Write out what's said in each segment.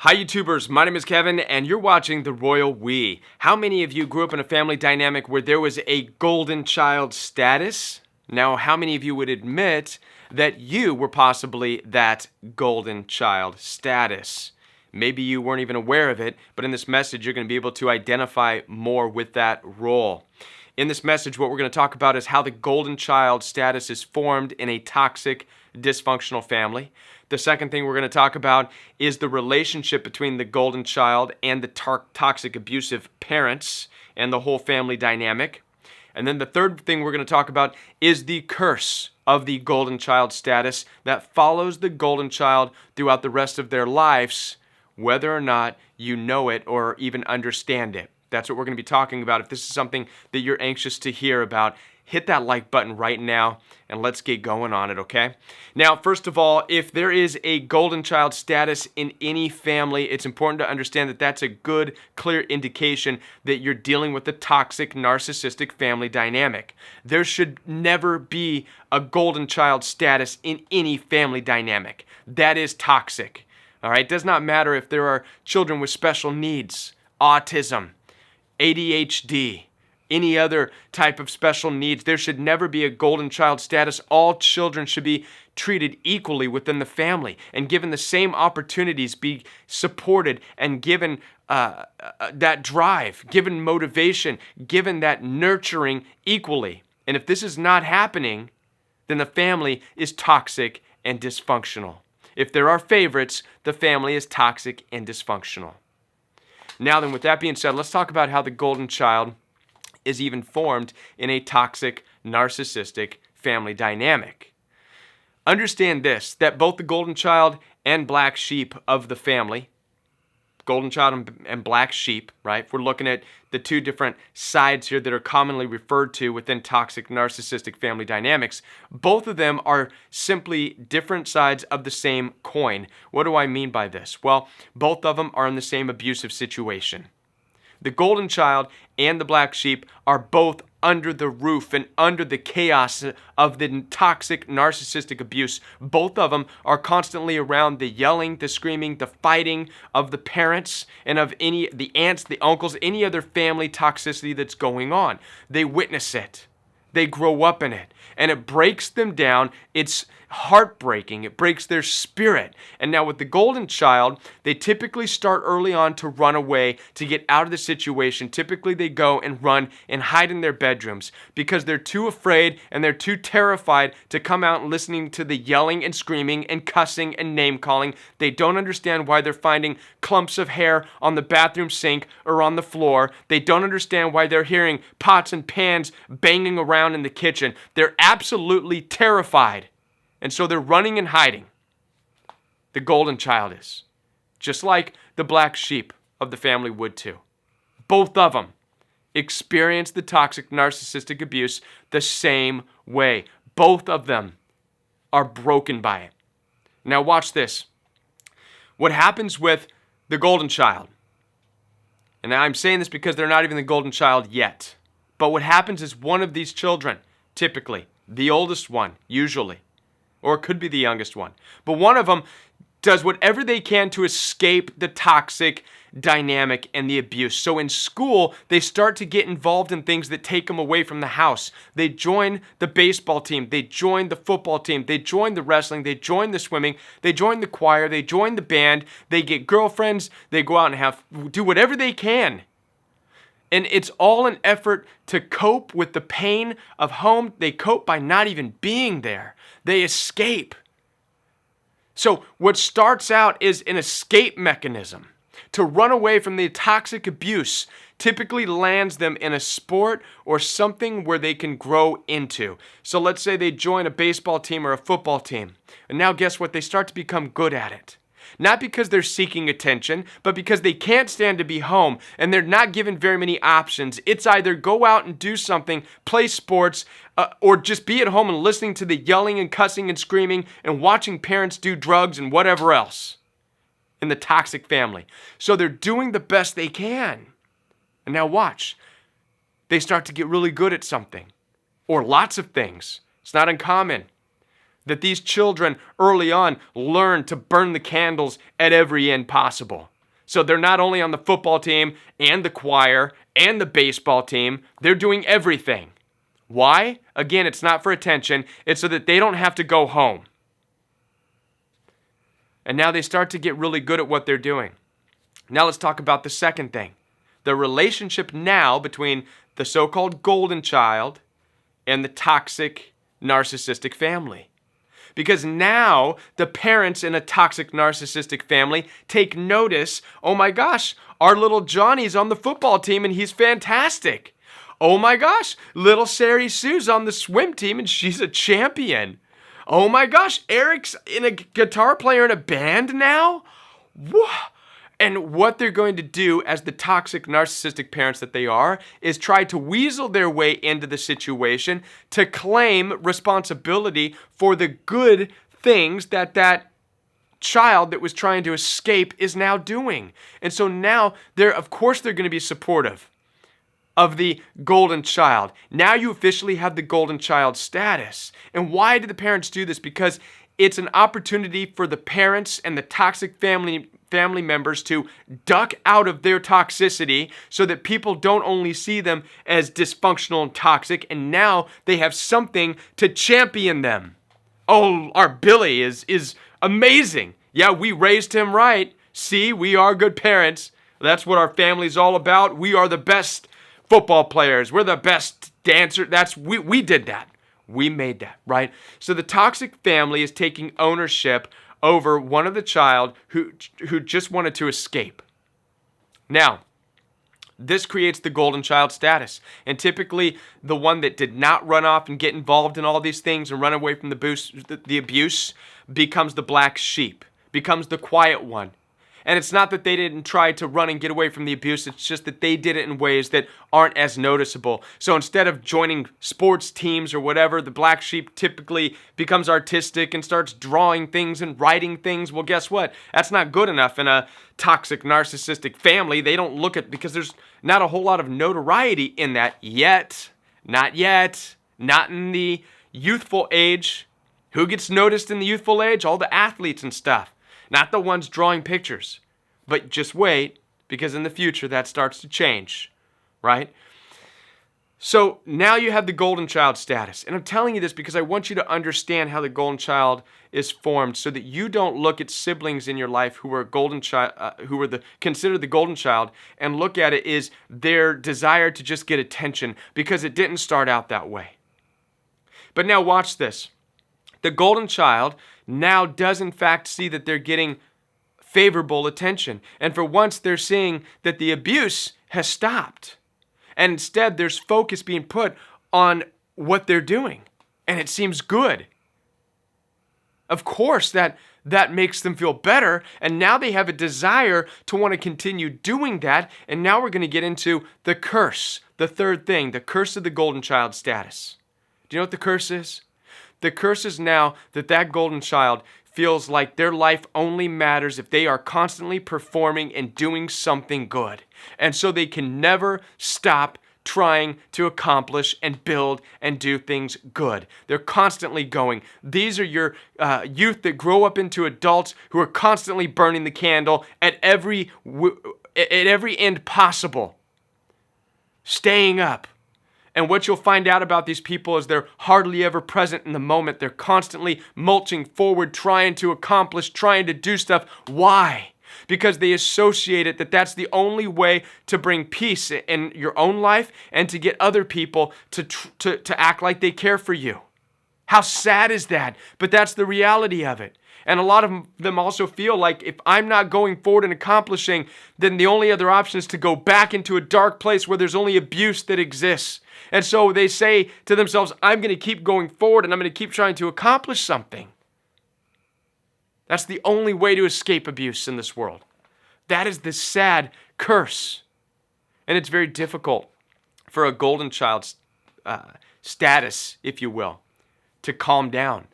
Hi YouTubers, my name is Kevin and you're watching The Royal We. How many of you grew up in a family dynamic where there was a golden child status? Now, how many of you would admit that you were possibly that golden child status? Maybe you weren't even aware of it, but in this message you're going to be able to identify more with that role. In this message, what we're going to talk about is how the golden child status is formed in a toxic, dysfunctional family. The second thing we're going to talk about is the relationship between the golden child and the toxic, abusive parents and the whole family dynamic. And then the third thing we're going to talk about is the curse of the golden child status that follows the golden child throughout the rest of their lives, whether or not you know it or even understand it. That's what we're going to be talking about. If this is something that you're anxious to hear about, hit that like button right now and let's get going on it, okay? Now, first of all, if there is a golden child status in any family, it's important to understand that that's a good, clear indication that you're dealing with a toxic, narcissistic family dynamic. There should never be a golden child status in any family dynamic. That is toxic, all right? It does not matter if there are children with special needs, autism, ADHD, any other type of special needs. There should never be a golden child status. All children should be treated equally within the family and given the same opportunities, be supported and given that drive, given motivation, given that nurturing equally. And if this is not happening, then the family is toxic and dysfunctional. If there are favorites, the family is toxic and dysfunctional. Now then, with that being said, let's talk about how the golden child is even formed in a toxic, narcissistic family dynamic. Understand this, that both the golden child and black sheep of the family, golden child and black sheep, right? If we're looking at the two different sides here that are commonly referred to within toxic, narcissistic family dynamics, both of them are simply different sides of the same coin. What do I mean by this? Well, both of them are in the same abusive situation. The golden child and the black sheep are both under the roof and under the chaos of the toxic narcissistic abuse. Both of them are constantly around the yelling, the screaming, the fighting of the parents and of the aunts, the uncles, any other family toxicity that's going on. They witness it. They grow up in it. And it breaks them down. It's heartbreaking. It breaks their spirit. And now with the golden child, they typically start early on to run away, to get out of the situation. Typically they go and run and hide in their bedrooms because they're too afraid and they're too terrified to come out and listening to the yelling and screaming and cussing and name calling. They don't understand why they're finding clumps of hair on the bathroom sink or on the floor. They don't understand why they're hearing pots and pans banging around in the kitchen. They're absolutely terrified. And so they're running and hiding. The golden child is. Just like the black sheep of the family would too. Both of them experience the toxic narcissistic abuse the same way. Both of them are broken by it. Now watch this. What happens with the golden child, and I'm saying this because they're not even the golden child yet, but what happens is one of these children, typically, the oldest one, usually, or it could be the youngest one, but one of them does whatever they can to escape the toxic dynamic and the abuse. So in school, they start to get involved in things that take them away from the house. They join the baseball team, they join the football team, they join the wrestling, they join the swimming, they join the choir, they join the band, they get girlfriends, they go out and do whatever they can. And it's all an effort to cope with the pain of home. They cope by not even being there. They escape. So what starts out is an escape mechanism to run away from the toxic abuse typically lands them in a sport or something where they can grow into. So let's say they join a baseball team or a football team. And now guess what? They start to become good at it. Not because they're seeking attention, but because they can't stand to be home and they're not given very many options. It's either go out and do something, play sports, or just be at home and listening to the yelling and cussing and screaming and watching parents do drugs and whatever else in the toxic family. So they're doing the best they can. And now watch. They start to get really good at something or lots of things. It's not uncommon that these children early on learn to burn the candles at every end possible. So they're not only on the football team and the choir and the baseball team, they're doing everything. Why? Again, it's not for attention. It's so that they don't have to go home. And now they start to get really good at what they're doing. Now let's talk about the second thing. The relationship now between the so-called golden child and the toxic narcissistic family. Because now the parents in a toxic narcissistic family take notice, oh my gosh, our little Johnny's on the football team and he's fantastic. Oh my gosh, little Sari Sue's on the swim team and she's a champion. Oh my gosh, Eric's in a guitar player in a band now? Whoa. And what they're going to do as the toxic narcissistic parents that they are is try to weasel their way into the situation to claim responsibility for the good things that child that was trying to escape is now doing. And so now of course they're going to be supportive of the golden child. Now you officially have the golden child status. And why do the parents do this? Because it's an opportunity for the parents and the toxic family members to duck out of their toxicity so that people don't only see them as dysfunctional and toxic, and now they have something to champion them. Oh, our Billy is amazing. Yeah, we raised him right. See, we are good parents. That's what our family's all about. We are the best football players. We're the best dancers. We did that. We made that, right? So the toxic family is taking ownership over one of the child who just wanted to escape. Now, this creates the golden child status. And typically, the one that did not run off and get involved in all these things and run away from the abuse becomes the black sheep, becomes the quiet one. And it's not that they didn't try to run and get away from the abuse, it's just that they did it in ways that aren't as noticeable. So instead of joining sports teams or whatever, the black sheep typically becomes artistic and starts drawing things and writing things. Well, guess what? That's not good enough in a toxic narcissistic family. They don't look at, because there's not a whole lot of notoriety in that yet. Not yet. Not in the youthful age. Who gets noticed in the youthful age? All the athletes and stuff. Not the ones drawing pictures. But just wait, because in the future that starts to change, right? So now you have the golden child status. And I'm telling you this because I want you to understand how the golden child is formed so that you don't look at siblings in your life who are golden child, considered the golden child, and look at it as their desire to just get attention, because it didn't start out that way. But now watch this. The golden child now does in fact see that they're getting favorable attention. And for once they're seeing that the abuse has stopped. And instead there's focus being put on what they're doing. And it seems good. Of course that makes them feel better. And now they have a desire to want to continue doing that. And now we're going to get into the curse. The third thing, the curse of the golden child status. Do you know what the curse is? The curse is now that golden child feels like their life only matters if they are constantly performing and doing something good. And so they can never stop trying to accomplish and build and do things good. They're constantly going. These are your youth that grow up into adults who are constantly burning the candle at every end possible. Staying up. And what you'll find out about these people is they're hardly ever present in the moment. They're constantly mulching forward, trying to accomplish, trying to do stuff. Why? Because they associate it that that's the only way to bring peace in your own life and to get other people to act like they care for you. How sad is that? But that's the reality of it. And a lot of them also feel like if I'm not going forward and accomplishing, then the only other option is to go back into a dark place where there's only abuse that exists. And so they say to themselves, I'm going to keep going forward and I'm going to keep trying to accomplish something. That's the only way to escape abuse in this world. That is the sad curse. And it's very difficult for a golden child's status, if you will, to calm down.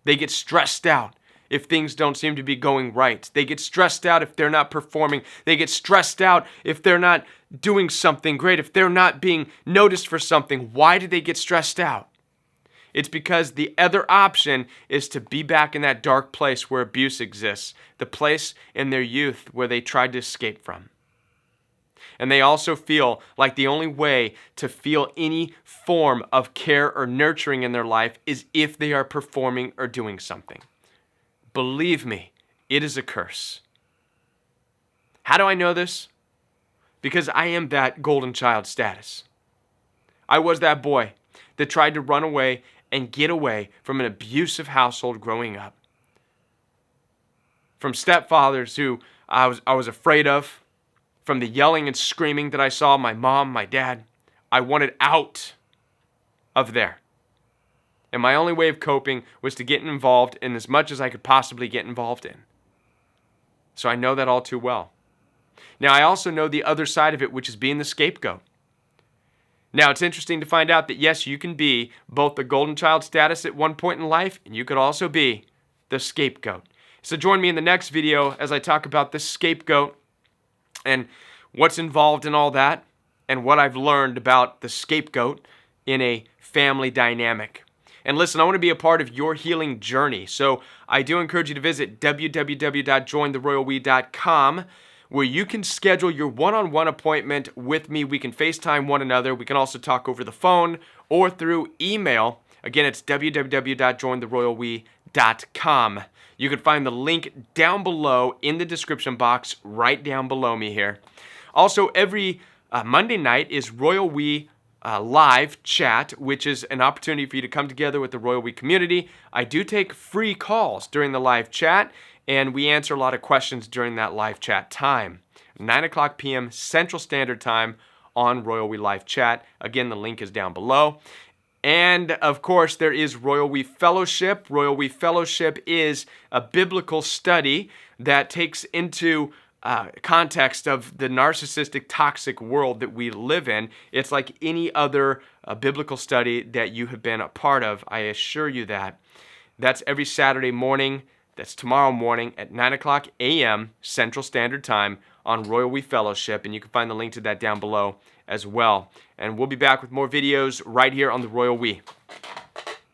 They get stressed out if things don't seem to be going right. They get stressed out if they're not performing. They get stressed out if they're not doing something great, if they're not being noticed for something. Why do they get stressed out? It's because the other option is to be back in that dark place where abuse exists, the place in their youth where they tried to escape from. And they also feel like the only way to feel any form of care or nurturing in their life is if they are performing or doing something. Believe me, it is a curse. How do I know this? Because I am that golden child status. I was that boy that tried to run away and get away from an abusive household growing up. From stepfathers who I was afraid of, from the yelling and screaming that I saw my mom, my dad. I wanted out of there. And my only way of coping was to get involved in as much as I could possibly get involved in. So I know that all too well. Now, I also know the other side of it, which is being the scapegoat. Now, it's interesting to find out that, yes, you can be both the golden child status at one point in life, and you could also be the scapegoat. So join me in the next video as I talk about the scapegoat and what's involved in all that, and what I've learned about the scapegoat in a family dynamic. And listen, I want to be a part of your healing journey, so I do encourage you to visit www.jointheroyalwe.com, where you can schedule your one-on-one appointment with me. We can FaceTime one another. We can also talk over the phone or through email. Again, it's www.jointheroyalwe.com. You can find the link down below in the description box, right down below me here. Also, every Monday night is Royal We live chat, which is an opportunity for you to come together with the Royal We community. I do take free calls during the live chat, and we answer a lot of questions during that live chat time. 9 o'clock p.m. Central Standard Time on Royal We Live Chat. Again, the link is down below. And, of course, there is Royal We Fellowship. Royal We Fellowship is a biblical study that takes into context of the narcissistic, toxic world that we live in. It's like any other biblical study that you have been a part of, I assure you that. That's every Saturday morning. That's tomorrow morning at 9 o'clock a.m. Central Standard Time on Royal We Fellowship, and you can find the link to that down below as well. And we'll be back with more videos right here on the Royal We.